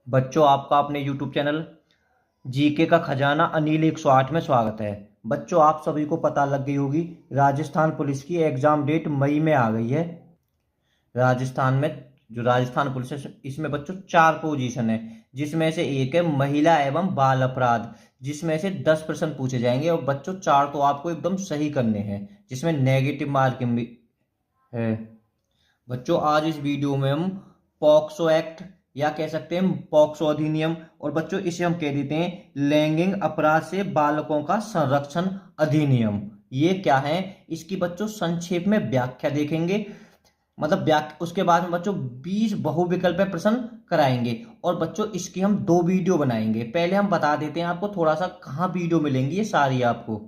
बच्चों, आपका अपने YouTube चैनल जीके का खजाना अनिल 108 में स्वागत है। बच्चों, आप सभी को पता लग गई होगी, राजस्थान पुलिस की एग्जाम डेट मई में आ गई है। राजस्थान में जो राजस्थान पुलिस है, इसमें बच्चों 4 पोजीशन है, जिसमें से एक है महिला एवं बाल अपराध, जिसमें से 10 प्रश्न पूछे जाएंगे। और बच्चों 4 तो आपको एकदम सही करने हैं, जिसमें नेगेटिव मार्किंग भी है। बच्चों, आज इस वीडियो में हम पॉक्सो एक्ट या कह सकते हैं पॉक्सो अधिनियम, और बच्चों इसे हम कह देते हैं लैंगिक अपराध से बालकों का संरक्षण अधिनियम। ये क्या है, इसकी बच्चों संक्षेप में व्याख्या देखेंगे। मतलब व्याख्या, उसके बाद में बच्चों 20 बहुविकल्पीय प्रश्न कराएंगे। और बच्चों इसकी हम 2 वीडियो बनाएंगे। पहले हम बता देते हैं आपको थोड़ा सा कहाँ वीडियो मिलेंगी ये सारी आपको।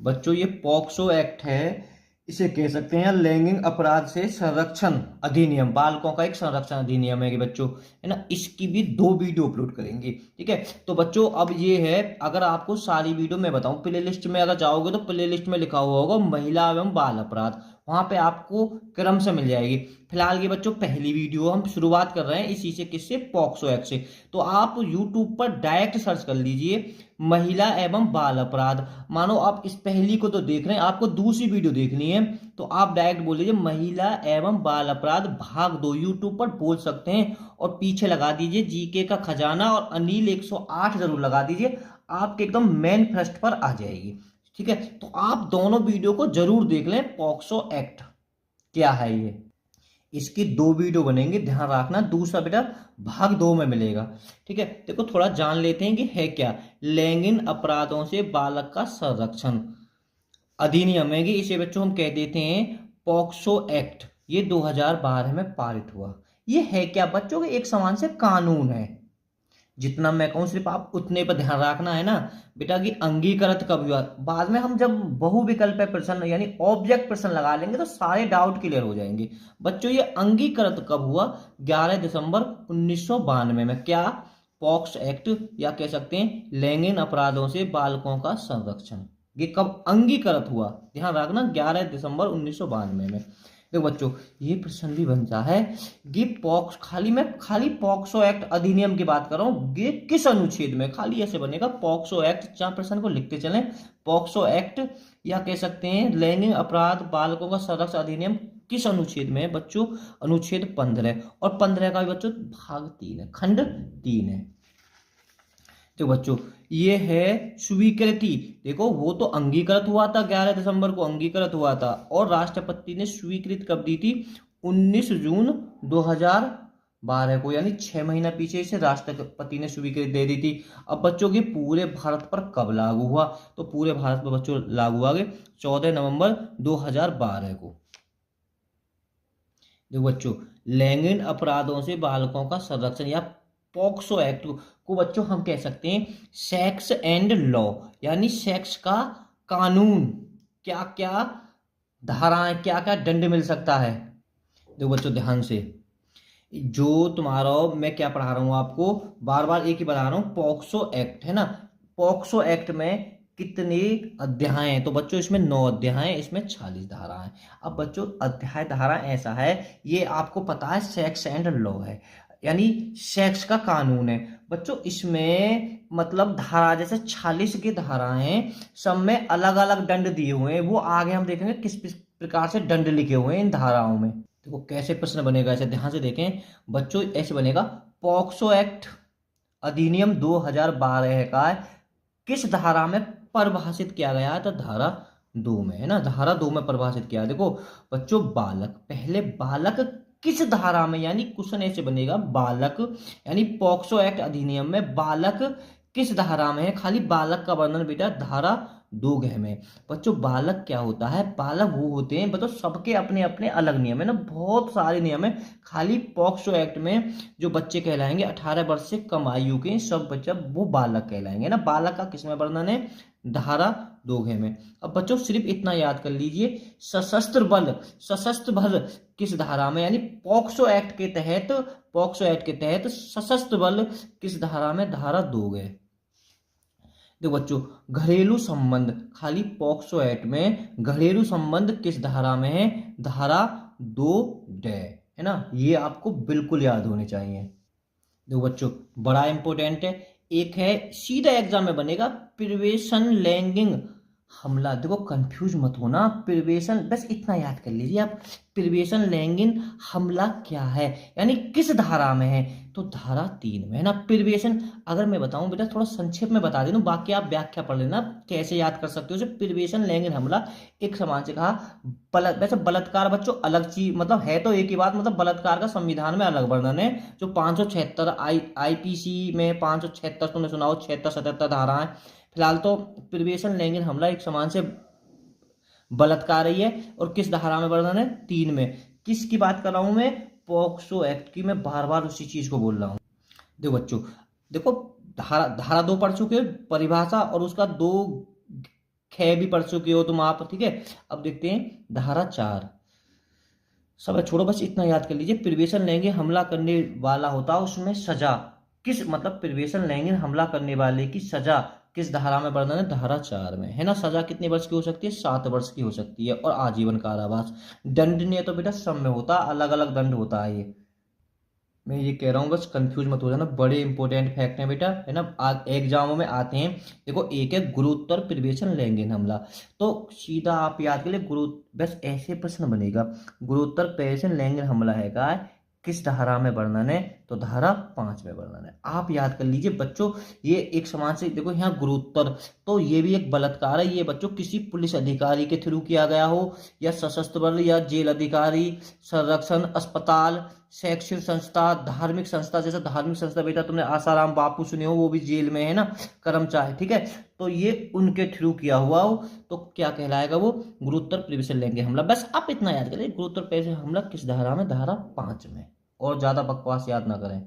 बच्चों, ये पॉक्सो एक्ट है, इसे कह सकते हैं लैंगिक अपराध से संरक्षण अधिनियम, बालकों का एक संरक्षण अधिनियम है कि बच्चों, है ना। इसकी भी 2 वीडियो अपलोड करेंगे, ठीक है। तो बच्चों अब ये है, अगर आपको सारी वीडियो मैं बताऊं, प्ले लिस्ट में अगर जाओगे तो प्ले लिस्ट में लिखा हुआ होगा महिला एवं बाल अपराध, वहां पे आपको क्रम से मिल जाएगी। फिलहाल ये बच्चों पहली वीडियो हम शुरुआत कर रहे हैं इसी से, किससे, पॉक्सो एक्ट से। तो आप यूट्यूब पर डायरेक्ट सर्च कर लीजिए महिला एवं बाल अपराध। मानो आप इस पहली को तो देख रहे हैं, आपको दूसरी वीडियो देखनी है, तो आप डायरेक्ट बोल दीजिए महिला एवं बाल अपराध भाग 2, यूट्यूब पर बोल सकते हैं। और पीछे लगा दीजिए जीके का खजाना और अनिल 108 जरूर लगा दीजिए, आपके एकदम मेन फर्स्ट पर आ जाएगी, ठीक है। तो आप दोनों वीडियो को जरूर देख लें। पॉक्सो एक्ट क्या है ये, इसकी 2 वीडियो बनेंगे, ध्यान रखना। दूसरा बेटा भाग 2 में मिलेगा, ठीक है। देखो थोड़ा जान लेते हैं कि है क्या लैंगिक अपराधों से बालक का संरक्षण अधिनियम है कि इसे बच्चों हम कह देते हैं पॉक्सो एक्ट। ये 2012 में पारित हुआ। ये है क्या बच्चों के एक समान से कानून है। जितना मैं कहूं सिर्फ आप उतने पर ध्यान रखना है ना बेटा, कि अंगीकृत कब हुआ। बाद में हम जब बहुविकल्पीय प्रश्न यानी ऑब्जेक्ट प्रश्न लगा लेंगे तो सारे डाउट क्लियर हो जाएंगे। बच्चों ये अंगीकृत कब हुआ, 11 दिसंबर 1992 में। क्या, पॉक्स एक्ट या कह सकते हैं लैंगिक अपराधों से बालकों का संरक्षण। ये कब अंगीकृत हुआ, ध्यान रखना, 11 दिसंबर 1992 में। देखो बच्चों ये प्रश्न भी बनता है कि खाली पॉक्सो एक्ट अधिनियम की बात कर रहा हूं, ये किस अनुच्छेद में, खाली ऐसे बनेगा पॉक्सो एक्ट, 4 प्रश्न को लिखते चलें। पॉक्सो एक्ट या कह सकते हैं लैंगिक अपराध बालकों का संरक्षण अधिनियम किस अनुच्छेद में है बच्चों, अनुच्छेद 15। और 15 का भी बच्चों भाग 3 है, खंड 3 है। तो बच्चों ये है स्वीकृति। देखो वो तो अंगीकृत हुआ था, 11 दिसंबर को अंगीकृत हुआ था, और राष्ट्रपति ने स्वीकृत कब दी थी, 19 जून 2012 को, यानी 6 महीना पीछे इसे राष्ट्रपति ने स्वीकृति दे दी थी। अब बच्चों की पूरे भारत पर कब लागू हुआ, तो पूरे भारत पर बच्चों लागू हुआ 14 नवंबर 2012 को। देखो बच्चों लैंगिक अपराधों से बालकों का संरक्षण या पॉक्सो एक्ट को बच्चों हम कह सकते हैं सेक्स एंड लॉ, यानी सेक्स का कानून। क्या क्या धाराएं, क्या क्या दंड मिल सकता है। देखो बच्चों ध्यान से, जो तुम्हारा मैं क्या पढ़ा रहा हूं आपको, बार बार एक ही बता रहा हूं, पॉक्सो एक्ट है ना। पॉक्सो एक्ट में कितने अध्याय हैं, तो बच्चों इसमें 9 अध्याय हैं, इसमें 46 धारा है। अब बच्चों अध्याय धारा ऐसा है, ये आपको पता है सेक्स एंड लॉ है, यानी सेक्स का कानून है। बच्चों इसमें मतलब धारा जैसे 46 की धाराएं हैं, सब में अलग अलग दंड दिए हुए हैं। वो आगे हम देखेंगे किस प्रकार से दंड लिखे हुए हैं इन धाराओं में। देखो कैसे प्रश्न बनेगा, ऐसे ध्यान से देखें बच्चों, ऐसे बनेगा पॉक्सो एक्ट अधिनियम 2012 का किस धारा में परिभाषित किया गया है, तो धारा 2 में, है ना, धारा 2 में परिभाषित किया है। देखो बच्चों बालक, पहले बालक किस धारा में, यानी क्वेश्चन ऐसे बनेगा बालक, यानी पॉक्सो एक्ट अधिनियम में बालक किस धारा में है, खाली बालक का वर्णन बेटा धारा 2 में। बच्चों बालक क्या होता है, बालक वो होते हैं बच्चों, सबके अपने अपने अलग नियम है ना, बहुत सारे नियम है। खाली पॉक्सो एक्ट में जो बच्चे कहलाएंगे 18 वर्ष से कम आयु के सब बच्चा वो बालक कहलाएंगे ना। बालक का किसमें वर्णन है, धारा 2 में। अब बच्चों सिर्फ इतना याद कर लीजिए, सशस्त्र बल किस धारा में, यानी पॉक्सो एक्ट के तहत सशस्त्र बल किस धारा में, धारा 2 है। देखो बच्चों घरेलू संबंध, खाली पॉक्सो एक्ट में घरेलू संबंध किस धारा में है, धारा 2 है ना। ये आपको बिल्कुल याद होने चाहिए। देखो बच्चों, बड़ा इंपॉर्टेंट है। एक है सीधा एग्जाम में बनेगा, प्रिवेशन लैंगिंग हमला। देखो कंफ्यूज मत होना, प्रिवेशन बस इतना याद कर लीजिए आप, प्रिवेशन लैंगिंग हमला क्या है, यानी किस धारा में है, तो धारा 3 में है ना प्रिवेशन। अगर मैं बताऊं बेटा, थोड़ा संक्षेप में बता देना, बाकी आप व्याख्या पढ़ लेना कैसे याद कर सकते हो। प्रिवेशन लैंगिंग हमला एक समान से कहा वैसे बलात्कार बच्चों अलग चीज, मतलब है तो एक ही बात, मतलब बलात्कार का संविधान में अलग वर्णन है। जो 576 आईपीसी में 576 तुमने सुना हो, 76 77 धारा है। फिलहाल तो प्रिवेशन लैंगिक हमला एक समान से बलात्कार ही है, और किस धारा में वर्णन है, 3 में। किसकी बात कर रहा हूं मैं, पॉक्सो एक्ट की। मैं बार बार उसी चीज को बोल रहा हूं। देखो बच्चों, देखो धारा धारा 2 पढ़ चुके हो, परिभाषा, और उसका 2 ख भी पढ़ चुके हो तुम आप, ठीक है। अब देखते हैं धारा 4। सब छोड़ो, बस इतना याद कर लीजिए, प्रिवेशन लैंगिक हमला करने वाला होता है, उसमें सजा किस, मतलब प्रिवेशन लैंगिक हमला करने वाले की सजा किस धारा में वर्णन है, धारा 4 में, है ना। सजा कितने वर्ष की हो सकती है, 7 वर्ष की हो सकती है, और आजीवन कारावास। दंडनीय तो बेटा सब में होता, अलग अलग दंड होता है ये। मैं ये कह रहा हूँ, बस कंफ्यूज मत हो जाना, बड़े इंपॉर्टेंट फैक्ट हैं बेटा, है ना, एग्जामों में आते हैं। देखो एक है गुरुत्तर प्रिवेशन लैंगिक हमला, तो सीधा आप याद कर ले गुरु, बस ऐसे प्रश्न बनेगा, गुरुत्तर प्रिवेशन लैंगिक हमला है का किस धारा में वर्णन है, तो धारा 5 में वर्णन है। आप याद कर लीजिए बच्चों, ये एक समान से देखो यहाँ गुरुत्तर, तो ये भी एक बलात्कार है। ये बच्चों किसी पुलिस अधिकारी के थ्रू किया गया हो, या सशस्त्र बल, या जेल अधिकारी, संरक्षण, अस्पताल, शैक्षिक संस्था, धार्मिक संस्था। जैसे धार्मिक संस्था बेटा तुमने आसाराम बापू सुने हो, वो भी जेल में है ना, कर्मचारी, ठीक है। तो ये उनके थ्रू किया हुआ हो तो क्या कहलाएगा, वो गुरुत्तर प्रिवेशन लैंगिक हमला। बस आप इतना याद करें, गुरुत्तर प्रिवेशन हमला किस धारा में, धारा 5 में। और ज्यादा बकवास याद ना करें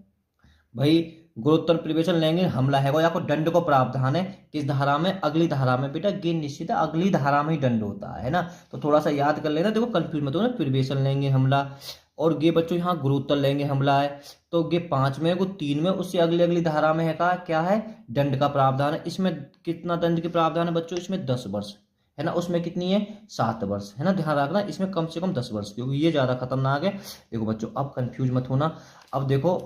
भाई। गुरुत्तर प्रिवेशन लैंगिक हमला है वो, या कोई दंड को प्रावधान है किस धारा में, अगली धारा में बेटा, ये निश्चित है अगली धारा में ही दंड होता है ना। तो थोड़ा सा याद कर लेना, देखो कंफ्यूज मत हो ना, प्रिवेशन लैंगिक हमला और ये बच्चों यहाँ गुरुत्तर लैंगिक हमला है, तो ये 5 में, वो 3 में, उससे अगली अगली धारा में है कहा क्या है, दंड का प्रावधान है। इसमें कितना दंड के प्रावधान है बच्चों, इसमें 10 वर्ष है ना, उसमें कितनी है, 7 वर्ष है ना। ध्यान रखना इसमें कम से कम 10 वर्ष, क्योंकि ये ज्यादा खतरनाक है। देखो बच्चों अब कंफ्यूज मत होना। अब देखो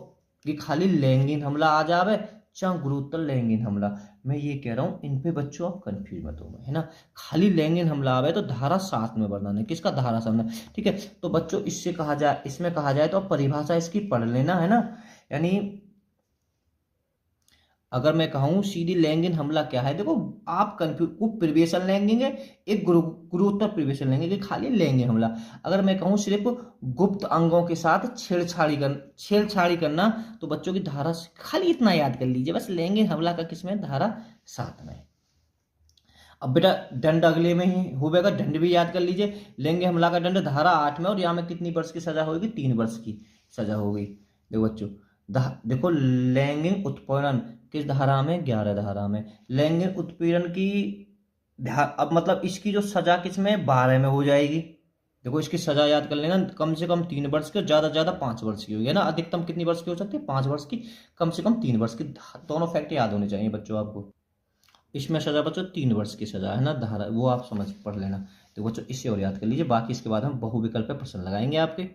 कि खाली लैंगिक हमला आ जावे चाहे गुरुत्तर लैंगिक हमला, मैं ये कह रहा हूं इन पे बच्चों आप कंफ्यूज मत हो, है ना। खाली लैंगिक हमला आवे तो धारा 7 में वर्णन है, किसका, धारा 7 में, ठीक है। तो बच्चों इससे कहा जाए, इसमें कहा जाए तो परिभाषा इसकी पढ़ लेना, है ना। यानी अगर मैं कहूं सीधी लैंगिक हमला क्या है, देखो आप कंफ्यूज, वो प्रिवेशन लैंगिक है, एक गुरुत्तर प्रिवेशन लैंगिक है, खाली लैंगिक हमला। अगर मैं कहूं सिर्फ गुप्त अंगों के साथ छेड़छाड़ी करना, तो बच्चों की धारा खाली इतना याद कर लीजिए बस, लैंगिक हमला का किसमें, धारा 7 में। अब बेटा दंड अगले में ही होगा, दंड भी याद कर लीजिए। लैंगिक हमला का दंड धारा 8 में, और यहाँ में कितनी वर्ष की सजा होगी, 3 वर्ष की सजा होगी। देखो बच्चों देखो लैंगिक उत्पीड़न किस धारा में, 11 धारा में। लैंगिक उत्पीड़न की अब मतलब इसकी जो सजा किसमें, 12 में हो जाएगी। देखो इसकी सजा याद कर लेना, कम से कम 3 वर्ष की, ज्यादा ज्यादा 5 वर्ष की होगी, है ना। अधिकतम कितनी वर्ष की हो सकती है, 5 वर्ष की, कम से कम 3 वर्ष की। दोनों फैक्ट याद होने चाहिए बच्चों आपको। इसमें सजा बच्चों 3 वर्ष की सजा है ना, धारा वो आप समझ पढ़ लेना। तो बच्चों इससे और याद कर लीजिए, बाकी इसके बाद हम बहुविकल्प पे प्रश्न लगाएंगे आपके।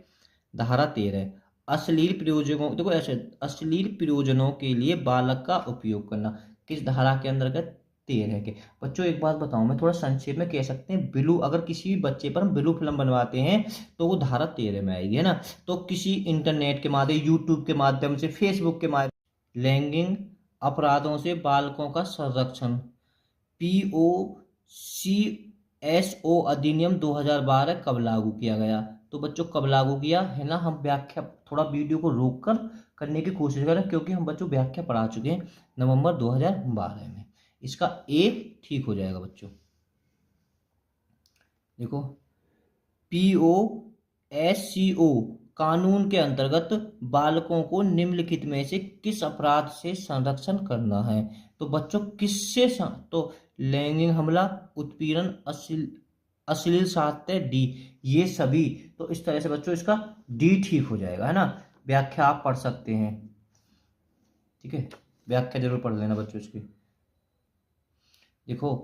धारा 13 अश्लील प्रयोजनों, देखो ऐसे अश्लील प्रयोजनों के लिए बालक का उपयोग करना, किस धारा के अंतर्गत, 13 के। बच्चों एक बात बताऊं, मैं थोड़ा संक्षेप में कह सकते हैं, बिलू, अगर किसी भी बच्चे पर हम बिलू फिल्म बनवाते हैं तो वो धारा 13 में आएगी, है ना। तो किसी इंटरनेट के माध्यम, यूट्यूब के माध्यम से, फेसबुक के माध्यम, लैंगिक अपराधों से बालकों का संरक्षण, POCSO अधिनियम 2012 कब लागू किया गया, तो बच्चों कब लागू किया है ना। हम व्याख्या थोड़ा वीडियो को रोक कर करने की कोशिश करें, क्योंकि हम बच्चों व्याख्या पढ़ा चुके हैं नवंबर 2012 में। इसका ए ठीक हो जाएगा बच्चों। देखो POSCO कानून के अंतर्गत बालकों को निम्नलिखित में से किस अपराध से संरक्षण करना है, तो बच्चों किससे तो लैंगिक हमला, उत्पीड़न, अश्लील साहित्य, डी, ये सभी। तो इस तरह से बच्चों इसका डी ठीक हो जाएगा, है ना। व्याख्या आप पढ़ सकते हैं, ठीक है, व्याख्या जरूर पढ़ लेना बच्चों इसकी। देखो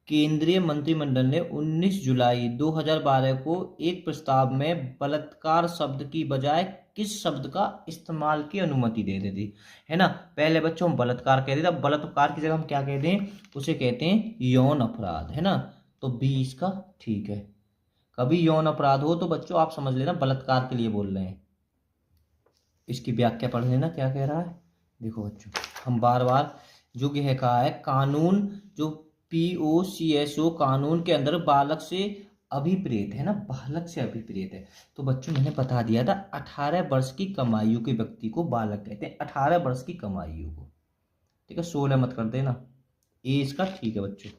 केंद्रीय मंत्रिमंडल ने 19 जुलाई 2012 को एक प्रस्ताव में बलात्कार शब्द की बजाय किस शब्द का इस्तेमाल की अनुमति दे देती है ना। पहले बच्चों हम बलात्कार कह रहे थे, अब बलात्कार की जगह हम क्या कहते हैं, उसे कहते हैं यौन अपराध, है ना। तो बी इसका ठीक है। कभी यौन अपराध हो तो बच्चों आप समझ लेना बलात्कार के लिए बोल रहे हैं। इसकी व्याख्या पढ़ लेना क्या कह रहा है। देखो बच्चों, हम बार बार जो यह कहा है, कानून जो POCSO कानून के अंदर बालक से अभिप्रेत है ना, बालक से अभिप्रेत है। तो बच्चों मैंने बता दिया था 18 वर्ष की कम आयु के व्यक्ति को बालक कहते हैं, 18 वर्ष की कम आयु को, ठीक है। 16 मत कर देना, ए इसका ठीक है बच्चों।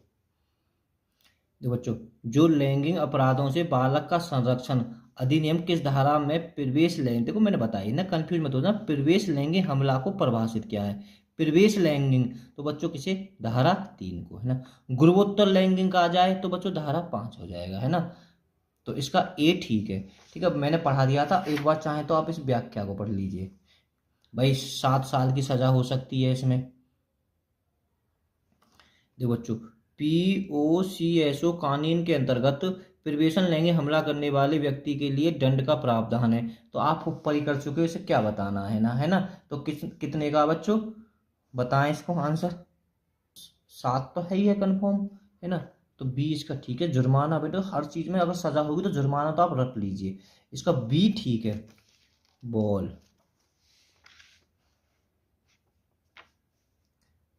देखो बच्चों, जो लैंगिक अपराधों से बालक का संरक्षण अधिनियम किस धारा में प्रवेश लैंगिक, देखो मैंने बताया ना, कंफ्यूज मत होना, प्रवेश लैंगिक हमला को परिभाषित किया है। प्रवेश लैंगिक तो बच्चों किसे, धारा 3 को, है ना। गुरुवोत्तर लैंगिक आ जाए तो बच्चों धारा 5 हो जाएगा, है ना। तो इसका ए ठीक है, ठीक है। मैंने पढ़ा दिया था, एक बार चाहे तो आप इस व्याख्या को पढ़ लीजिए भाई। 7 साल की सजा हो सकती है इसमें। देखो बच्चों, POCSO कानून के अंतर्गत प्रवेशन लैंगिक हमला करने वाले व्यक्ति के लिए दंड का प्रावधान है। तो आप ऊपर ही कर चुके हो, इसे क्या बताना है ना, है ना। तो कितने का बच्चों बताएं इसको आंसर, 7 तो है ही है कंफर्म, है ना। तो बी इसका ठीक है। जुर्माना बेटा, हर चीज में अगर सजा होगी तो जुर्माना तो आप रख लीजिए, इसका बी ठीक है। बॉल,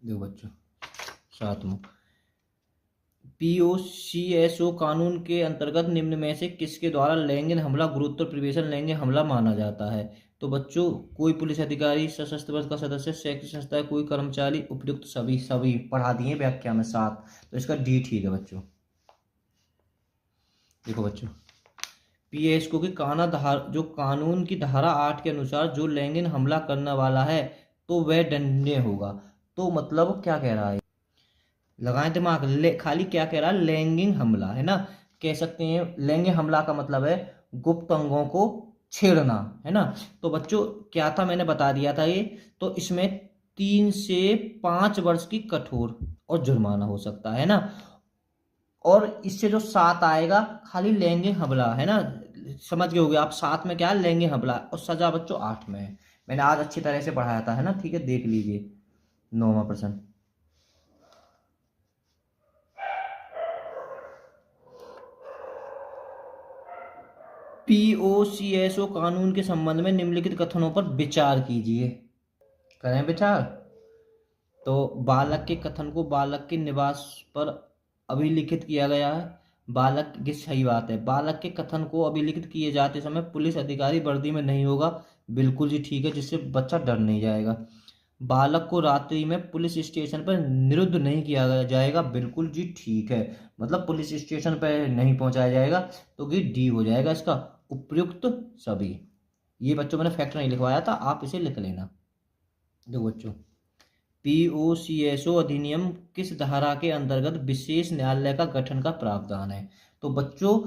देखो बच्चों 7वां, POCSO कानून के अंतर्गत निम्न में से किसके द्वारा लैंगिक हमला गुरुतर प्रवेशन लैंगिक हमला माना जाता है। तो बच्चों, कोई पुलिस अधिकारी, सशस्त्र बल का सदस्य, शैक्षिक संस्था, कोई कर्मचारी, उपयुक्त सभी, सभी पढ़ा दिए व्याख्या में 7। तो इसका डी ठीक है बच्चों। देखो बच्चों, POCSO की जो कानून की धारा 8 के अनुसार जो लैंगिक हमला करने वाला है तो वह दंडनीय होगा। तो मतलब क्या कह रहा है, लगाएं दिमाग, खाली क्या कह रहा है, लैंगिक हमला, है ना। कह सकते हैं लैंगिक हमला का मतलब है गुप्त अंगों को छेड़ना, है ना। तो बच्चों क्या था, मैंने बता दिया था ये। तो इसमें 3 से 5 वर्ष की कठोर और जुर्माना हो सकता है ना। और इससे जो 7 आएगा खाली लैंगिक हमला, है ना। समझ गए होगे आप, 7 में क्या है, लैंगिक हमला, और सजा बच्चों 8 में है। मैंने आज अच्छी तरह से पढ़ाया था, है ना, ठीक है, देख लीजिए। 9वां प्रश्न, POCSO कानून के संबंध में निम्नलिखित कथनों पर विचार कीजिए। करें विचार। तो बालक के कथन को बालक के निवास पर अभिलिखित किया गया है। बालक की सही बात है, बालक के कथन को अभिलिखित किए जाते समय पुलिस अधिकारी वर्दी में नहीं होगा, बिल्कुल जी ठीक है, जिससे बच्चा डर नहीं जाएगा। बालक को रात्रि में पुलिस स्टेशन पर निरुद्ध नहीं किया जाएगा, बिल्कुल जी ठीक है, मतलब पुलिस स्टेशन पर नहीं पहुंचाया जाएगा। तो ये डी हो जाएगा इसका, उपयुक्त सभी। ये बच्चों मैंने फैक्ट नहीं लिखवाया था, आप इसे लिख लेना। देखो बच्चों, POCSO अधिनियम किस धारा के अंतर्गत विशेष न्यायालय का गठन का प्रावधान है। तो बच्चों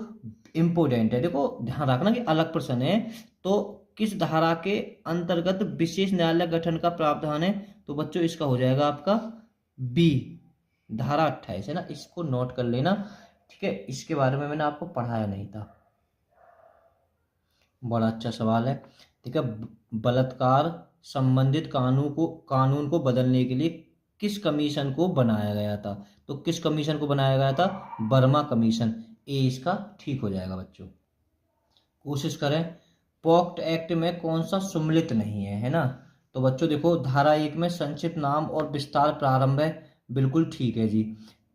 इंपोर्टेंट है, देखो ध्यान रखना कि अलग प्रश्न है। तो किस धारा के अंतर्गत विशेष न्यायालय गठन का प्रावधान है। तो बच्चों इसका हो जाएगा आपका बी, धारा 28 है ना, इसको नोट कर लेना, ठीक है। इसके बारे में मैंने आपको पढ़ाया नहीं था, बड़ा अच्छा सवाल है, ठीक है। बलात्कार संबंधित कानून को बदलने के लिए किस कमीशन को बनाया गया था। तो किस कमीशन को बनाया गया था, वर्मा कमीशन, ए इसका ठीक हो जाएगा बच्चों। कोशिश करें, पॉक्ट एक्ट में कौन सा सम्मिलित नहीं है, है ना। तो बच्चों देखो, धारा 1 में संक्षिप्त नाम और विस्तार प्रारंभ है, बिल्कुल ठीक है जी।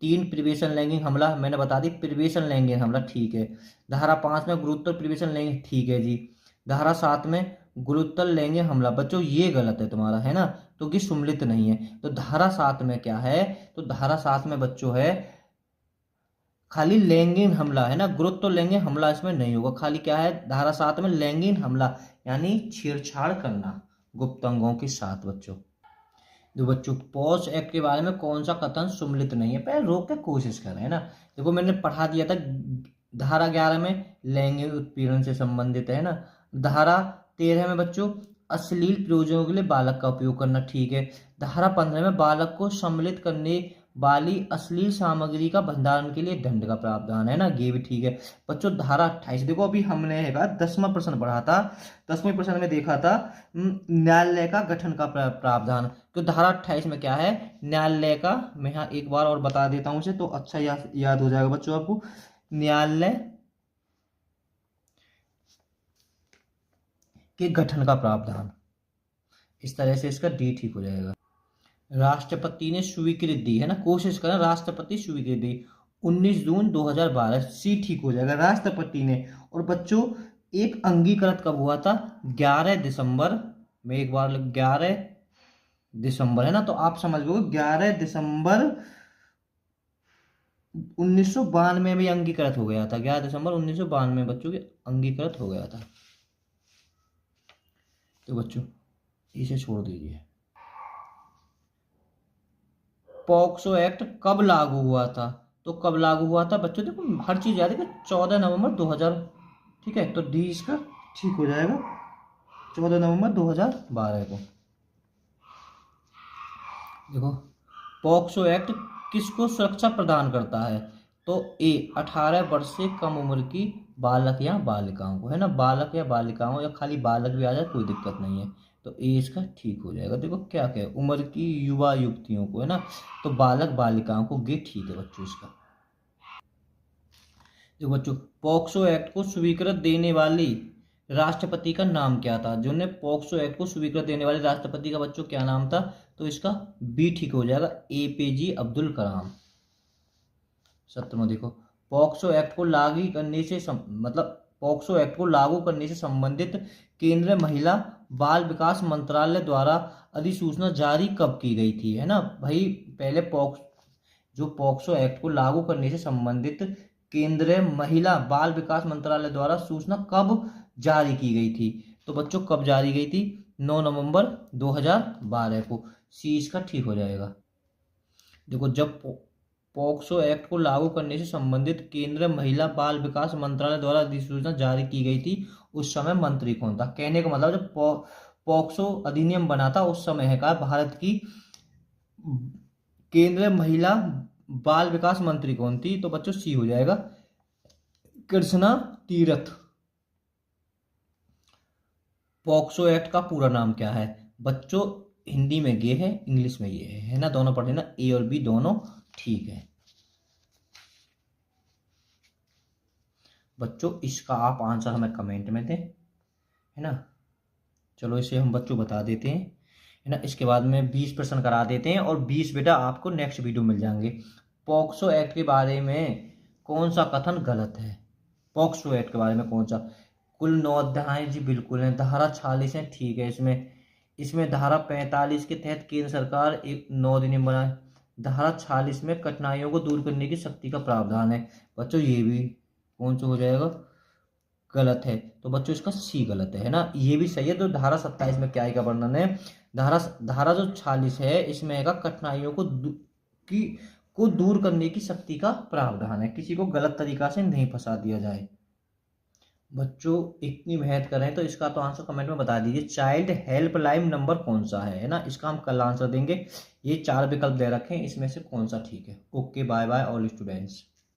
3 प्रवेशन लैंगिक हमला, मैंने बता दी प्रवेशन लैंगिक हमला, ठीक है। धारा 5 में गुरुतर प्रवेशन लैंगिक, ठीक है जी। धारा 7 में गुरुतर लैंगिक हमला, बच्चों ये गलत है तुम्हारा, है ना, तो कि सम्मिलित नहीं है। तो धारा 7 में क्या है, तो धारा 7 में बच्चों है खाली लैंगिक हमला, है ना, गुरुत्व लैंगिक हमला इसमें नहीं होगा। खाली क्या है धारा 7 में, लैंगिक हमला यानी छेड़छाड़ करना गुप्त अंगों के साथ। बच्चों जो बच्चों पॉक्सो एक्ट के बारे में कौन सा कथन सम्मिलित नहीं है, पहले रोक के कोशिश करें, है ना। देखो मैंने पढ़ा दिया था, धारा 11 में लैंगिक उत्पीड़न से संबंधित है ना। धारा 13 में बच्चों अश्लील प्रयोजनों के लिए बालक का उपयोग करना, ठीक है। धारा 15 में बालक को सम्मिलित करने वाली अश्लील सामग्री का भंडारण के लिए दंड का प्रावधान है ना, ये भी ठीक है। बच्चों धारा 28 देखो, अभी हमने है 10वां प्रश्न पढ़ा था, 10वें प्रश्न में देखा था न्यायालय का गठन का प्रावधान। तो धारा 28 में क्या है, न्यायालय का, मैं यहाँ एक बार और बता देता हूँ उसे तो अच्छा याद हो जाएगा बच्चों आपको। न्यायालय के गठन का प्रावधान, इस तरह से इसका डी ठीक हो जाएगा। राष्ट्रपति ने स्वीकृति दी है ना, कोशिश करें राष्ट्रपति स्वीकृति दी 19 जून 2012, सी ठीक हो जाएगा, राष्ट्रपति ने। और बच्चों एक अंगीकृत कब हुआ था, 11 दिसंबर में, एक बार 11 दिसंबर है ना, तो आप समझ लो 11 दिसंबर 1992 में अंगीकृत हो गया था, 11 दिसंबर 1992 बच्चों के अंगीकृत हो गया था। तो बच्चों इसे छोड़ दीजिए। पॉक्सो एक्ट कब लागू हुआ था, तो कब लागू हुआ था बच्चों, देखो हर चीज याद है कि 14 नवंबर 2000, ठीक है, तो डी इसका ठीक हो जाएगा, 14 नवंबर 2012 को। देखो पॉक्सो एक्ट किसको सुरक्षा प्रदान करता है, तो ए 18 वर्ष से कम उम्र की बालक या बालिकाओं को, है ना, बालक या बालिकाओं, या खाली बालक भी आ जाए कोई दिक्कत नहीं है, तो ए इसका ठीक हो जाएगा। देखो क्या क्या है, उम्र की युवा युवतियों को, है ना, तो बालक बालिकाओं को, ये ठीक है बच्चों इसका। देखो बच्चों पॉक्सो एक्ट को स्वीकृत देने वाली राष्ट्रपति का नाम क्या था, जो ने पॉक्सो एक्ट को स्वीकृत देने वाले राष्ट्रपति का बच्चों क्या नाम था, तो इसका बी ठीक हो जाएगा, एपीजे अब्दुल कलाम। 17वां देखो पॉक्सो एक्ट को लागू करने से मतलब पॉक्सो एक्ट को लागू करने से संबंधित केंद्रीय महिला बाल विकास मंत्रालय द्वारा अधिसूचना जारी कब की गई थी, है ना भाई, पहले पॉक्सो एक्ट को लागू करने से संबंधित केंद्रीय महिला बाल विकास मंत्रालय द्वारा सूचना कब जारी की गई थी, तो बच्चों कब जारी गई थी, 9 नवंबर 2012 को, सी इसका ठीक हो जाएगा। देखो जब पॉक्सो एक्ट को लागू करने से संबंधित केंद्रीय महिला बाल विकास मंत्रालय द्वारा अधिसूचना जारी की गई थी, उस समय मंत्री कौन था, कहने का मतलब जब पॉक्सो अधिनियम बना था उस समय है का भारत की केंद्रीय महिला बाल विकास मंत्री कौन थी, तो बच्चों सी हो जाएगा, कृष्णा तीरथ। पॉक्सो एक्ट का पूरा नाम क्या है बच्चों, हिंदी में ये है, इंग्लिश में ये है ना, दोनों पढ़े ना, ए और बी दोनों ठीक है बच्चों। इसका आप आंसर हमें कमेंट में दें, है ना। चलो इसे हम बच्चों बता देते हैं, है ना, इसके बाद में 20 प्रश्न करा देते हैं और 20 बेटा आपको नेक्स्ट वीडियो मिल जाएंगे। पॉक्सो एक्ट के बारे में कौन सा कथन गलत है, पॉक्सो एक्ट के बारे में कौन सा, कुल 9 अध्याय जी बिल्कुल है, धारा 46 है ठीक है, इसमें धारा 45 के तहत केंद्र सरकार एक 9 अधिनियम बनाए, धारा 46 में कठिनाइयों को दूर करने की शक्ति का प्रावधान है बच्चों, ये भी कौन सा हो जाएगा, गलत है, तो बच्चों इसका सी गलत है ना, ये भी सही है। तो धारा 27 में क्या है का वर्णन है, धारा जो 46 है इसमें है कठिनाइयों को दूर करने की शक्ति का प्रावधान है, किसी को गलत तरीका से नहीं फंसा दिया जाए। बच्चों इतनी मेहनत करें तो इसका तो आंसर कमेंट में बता दीजिए, चाइल्ड हेल्पलाइन नंबर कौन सा है ना, इसका हम कल आंसर देंगे। ये 4 विकल्प दे रखे हैं, इसमें से कौन सा ठीक है। Okay bye bye all students.